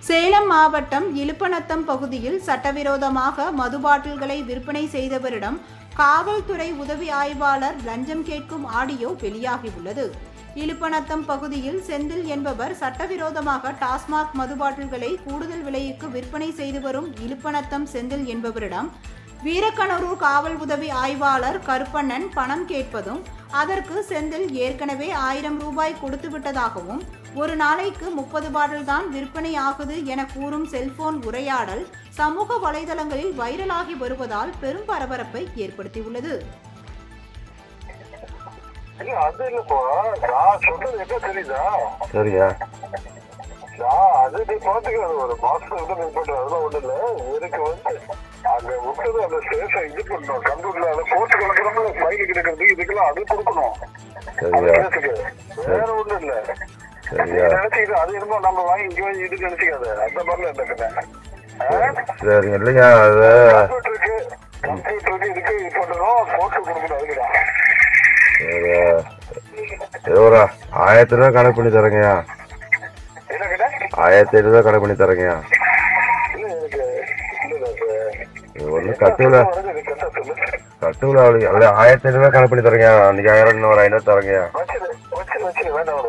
சேலம் மாவட்டம் இலுப்பநத்தம் பகுதியில் சட்டவிரோதமாக மது பாட்டில்களை விற்பனை செய்தவரிடம் காவல்துறை உதவி ஆய்வாளர் லஞ்சம் கேட்கும் ஆடியோ வெளியாகியுள்ளது. இலுப்பநத்தம் பகுதியில் செந்தில் என்பவர் சட்டவிரோதமாக டாஸ்மாக் மது பாட்டில்களை கூடுதல் விலைக்கு விற்பனை செய்து வரும் இலுப்பநத்தம் செந்தில் என்பவரிடம் வீரக்கனூர் காவல் உதவி ஆய்வாளர் கருப்பண்ணன் பணம் கேட்பதும், அதற்கு செந்தில் ஏற்கனவே 1000 ரூபாய் கொடுத்து விட்டதாகவும், ஒரு நாளைக்கு 30 பாட்டில் தான் விற்பனை ஆகுது என கூறும் செல்போன் உரையாடல் சமூக வலைதளங்களில் வைரலாகி வருவதால் பெரும் பரபரப்பை ஏற்படுத்தியுள்ளது. அங்க விட்டது அந்த ஸ்டேஷன் இது பண்ணணும், கம்ப்யூட்டர்ல போட்டு கலக்கிறோம்ல, பைக்கு கிடக்கிறது இதுக்கெல்லாம் அது கொடுக்கணும். வேற ஒண்ணும் இல்ல. நினைச்சுக்கிட்டு அது என்னமோ நம்ம வாங்கி இங்க வாங்கி இதுக்கு நினைச்சுக்காது. அந்த மாதிரில சரிங்க இல்லையா, கம்ப்யூட்டருக்கு இதுக்கு இது பண்ணணும், போட்டு கொடுக்கணும். அதுக்குதான் ஒரு 1000 ரூபாய் கணக்கு பண்ணி தரேங்கய்யா. என்ன கேட்ட? 1500 ரூபாய் கணக்கு பண்ணி தரேங்கய்யா. ஒன்றும் கட்டுல 1500 ரூபாய் கணக்கு பண்ணி தரேங்க. அன்னைக்கு 1000 இன்னும் ஒரு 500 தரேங்கய்யா. வச்சு வேண்டாம்.